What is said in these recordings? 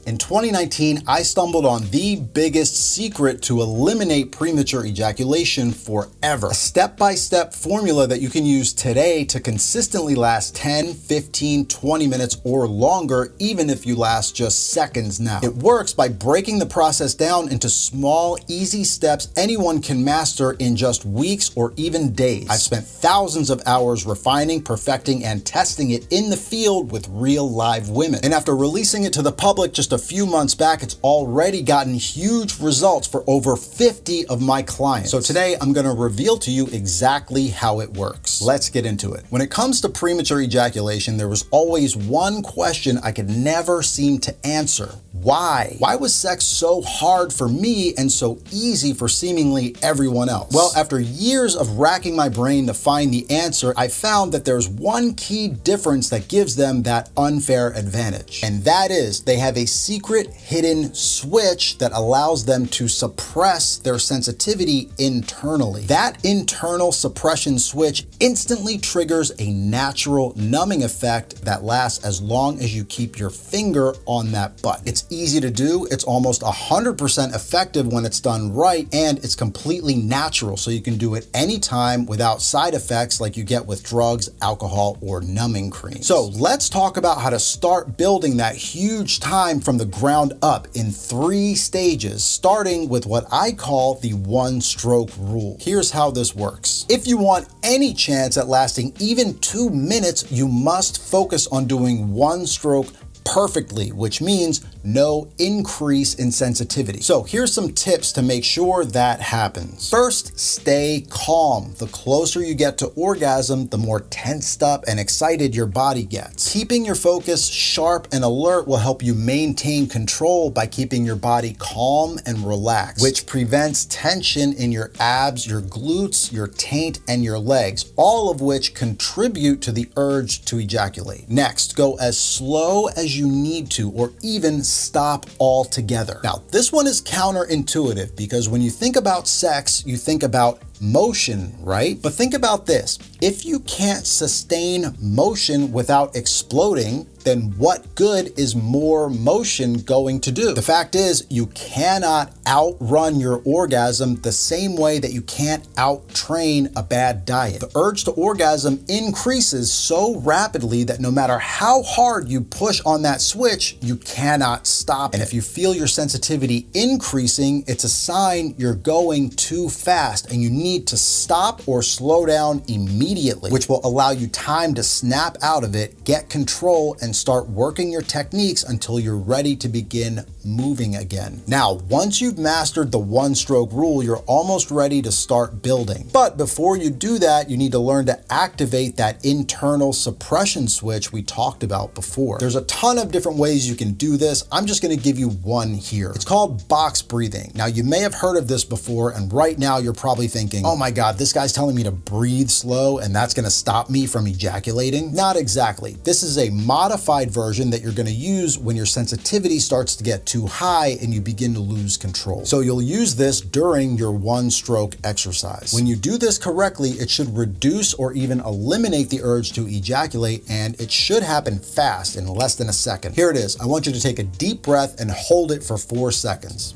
In 2019, I stumbled on the biggest secret to eliminate premature ejaculation forever. A step-by-step formula that you can use today to consistently last 10, 15, 20 minutes or longer, even if you last just seconds now. It works by breaking the process down into small, easy steps anyone can master in just weeks or even days. I've spent thousands of hours refining, perfecting, and testing it in the field with real live women. And after releasing it to the public just a few months back, it's already gotten huge results for over 50 of my clients. So today I'm going to reveal to you exactly how it works. Let's get into it. When it comes to premature ejaculation, there was always one question I could never seem to answer. Why? Why was sex so hard for me and so easy for seemingly everyone else? Well, after years of racking my brain to find the answer, I found that there's one key difference that gives them that unfair advantage. And that is they have a secret hidden switch that allows them to suppress their sensitivity internally. That internal suppression switch instantly triggers a natural numbing effect that lasts as long as you keep your finger on that button. It's easy to do. It's almost 100% effective when it's done right, and it's completely natural, so you can do it anytime without side effects like you get with drugs, alcohol, or numbing creams. So let's talk about how to start building that huge time from the ground up in 3 stages, starting with what I call the one-stroke rule. Here's how this works. If you want any chance at lasting even 2 minutes, you must focus on doing one stroke perfectly, which means no increase in sensitivity. So here's some tips to make sure that happens. First, stay calm. The closer you get to orgasm, the more tensed up and excited your body gets. Keeping your focus sharp and alert will help you maintain control by keeping your body calm and relaxed, which prevents tension in your abs, your glutes, your taint, and your legs, all of which contribute to the urge to ejaculate. Next, go as slow as you need to, or even stop altogether. Now, this one is counterintuitive because when you think about sex, you think about motion, right? But think about this. If you can't sustain motion without exploding, then what good is more motion going to do? The fact is, you cannot outrun your orgasm the same way that you can't out-train a bad diet. The urge to orgasm increases so rapidly that no matter how hard you push on that switch, you cannot stop it. And if you feel your sensitivity increasing, it's a sign you're going too fast and you need to stop or slow down immediately, which will allow you time to snap out of it, get control, and start working your techniques until you're ready to begin moving again. Now, once you've mastered the one-stroke rule, you're almost ready to start building. But before you do that, you need to learn to activate that internal suppression switch we talked about before. There's a ton of different ways you can do this. I'm just going to give you one here. It's called box breathing. Now, you may have heard of this before, and right now you're probably thinking, oh my God, this guy's telling me to breathe slow and that's going to stop me from ejaculating. Not exactly. This is a modified version that you're going to use when your sensitivity starts to get too high and you begin to lose control. So you'll use this during your one-stroke exercise. When you do this correctly, it should reduce or even eliminate the urge to ejaculate, and it should happen fast in less than a second. Here it is. I want you to take a deep breath and hold it for 4 seconds.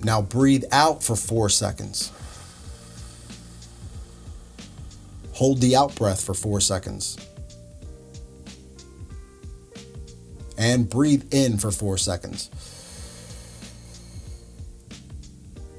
Now breathe out for 4 seconds. Hold the out breath for 4 seconds. And breathe in for 4 seconds.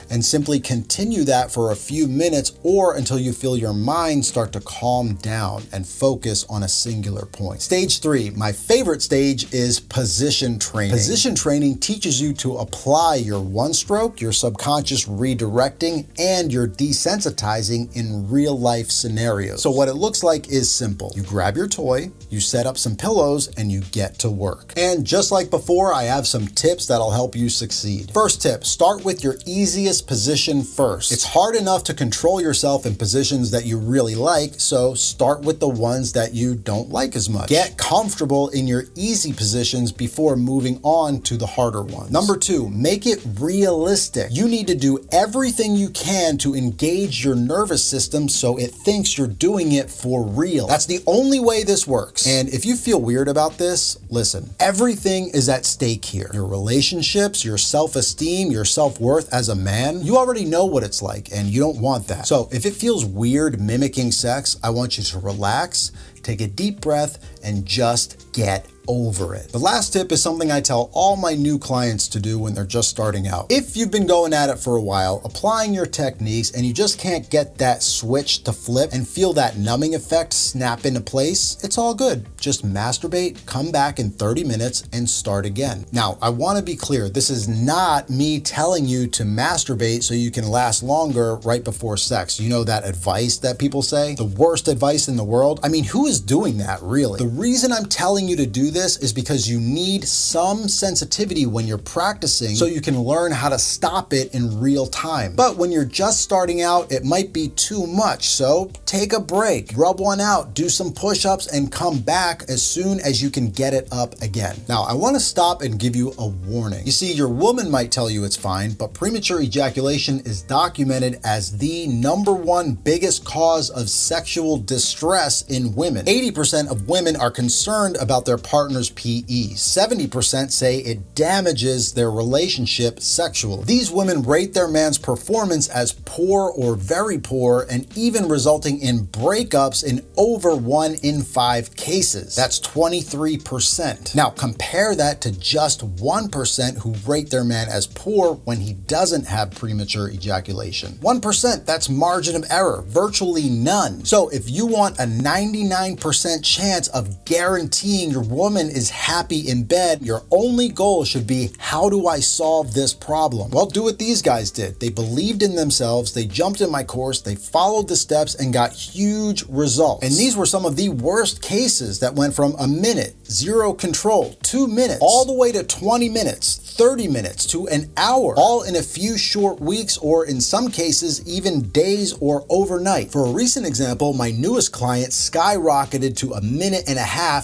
And simply continue that for a few minutes or until you feel your mind start to calm down and focus on a singular point. Stage 3, my favorite stage, is position training. Position training teaches you to apply your one stroke, your subconscious redirecting, and your desensitizing in real life scenarios. So what it looks like is simple. You grab your toy, you set up some pillows, and you get to work. And just like before, I have some tips that'll help you succeed. First tip, start with your easiest position first. It's hard enough to control yourself in positions that you really like, so start with the ones that you don't like as much. Get comfortable in your easy positions before moving on to the harder ones. Number 2, make it realistic. You need to do everything you can to engage your nervous system so it thinks you're doing it for real. That's the only way this works. And if you feel weird about this, listen, everything is at stake here. Your relationships, your self-esteem, your self-worth as a man, you already know what it's like and you don't want that. So if it feels weird mimicking sex, I want you to relax, take a deep breath, and just get over it. The last tip is something I tell all my new clients to do when they're just starting out. If you've been going at it for a while, applying your techniques, and you just can't get that switch to flip and feel that numbing effect snap into place, it's all good. Just masturbate, come back in 30 minutes, and start again. Now, I want to be clear, this is not me telling you to masturbate so you can last longer right before sex. You know that advice that people say? The worst advice in the world? I mean, who is doing that, really? The reason I'm telling you to do this is because you need some sensitivity when you're practicing so you can learn how to stop it in real time. But when you're just starting out, it might be too much. So take a break, rub one out, do some push-ups, and come back as soon as you can get it up again. Now, I want to stop and give you a warning. You see, your woman might tell you it's fine, but premature ejaculation is documented as the #1 biggest cause of sexual distress in women. 80% of women are concerned about their partner's PE. 70% say it damages their relationship sexually. These women rate their man's performance as poor or very poor, and even resulting in breakups in over 1 in 5 cases. That's 23%. Now compare that to just 1% who rate their man as poor when he doesn't have premature ejaculation. 1%, that's margin of error, virtually none. So if you want a 99% chance of guaranteeing your woman is happy in bed, your only goal should be, how do I solve this problem? Well, do what these guys did. They believed in themselves, they jumped in my course, they followed the steps and got huge results. And these were some of the worst cases that went from a minute, 0 control, 2 minutes, all the way to 20 minutes, 30 minutes to an hour, all in a few short weeks, or in some cases, even days or overnight. For a recent example, my newest client skyrocketed to 1.5 minutes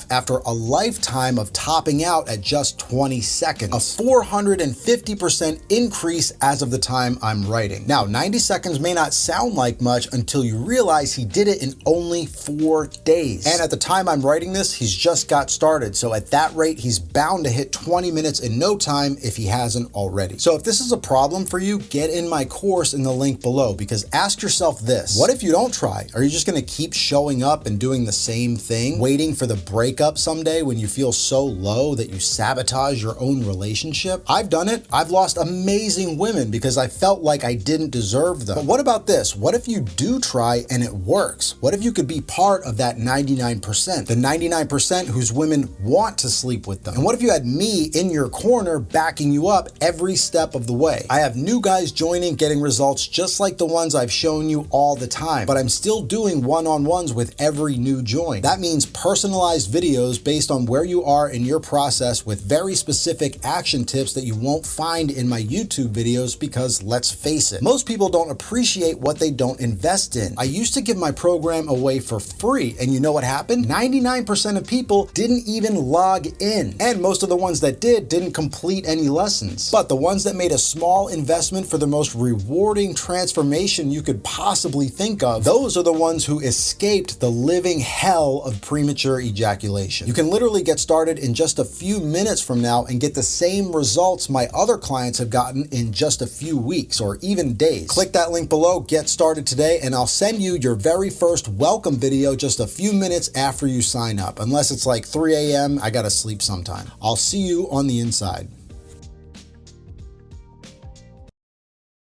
after a lifetime of topping out at just 20 seconds, a 450% increase as of the time I'm writing. Now, 90 seconds may not sound like much until you realize he did it in only 4 days. And at the time I'm writing this, he's just got started. So at that rate, he's bound to hit 20 minutes in no time if he hasn't already. So if this is a problem for you, get in my course in the link below, because ask yourself this: what if you don't try? Are you just gonna keep showing up and doing the same thing, waiting for the breakup someday when you feel so low that you sabotage your own relationship? I've done it. I've lost amazing women because I felt like I didn't deserve them. But what about this? What if you do try and it works? What if you could be part of that 99%, the 99% whose women want to sleep with them? And what if you had me in your corner backing you up every step of the way? I have new guys joining, getting results just like the ones I've shown you all the time, but I'm still doing one-on-ones with every new join. That means personalized videos based on where you are in your process, with very specific action tips that you won't find in my YouTube videos, because let's face it, most people don't appreciate what they don't invest in. I used to give my program away for free, and you know what happened? 99% of people didn't even log in, and most of the ones that didn't complete any lessons. But the ones that made a small investment for the most rewarding transformation you could possibly think of, those are the ones who escaped the living hell of premature ejaculation. You can literally get started in just a few minutes from now and get the same results my other clients have gotten in just a few weeks or even days. Click that link below, get started today, and I'll send you your very first welcome video just a few minutes after you sign up. Unless it's like 3 a.m., I gotta sleep sometime. I'll see you on the inside.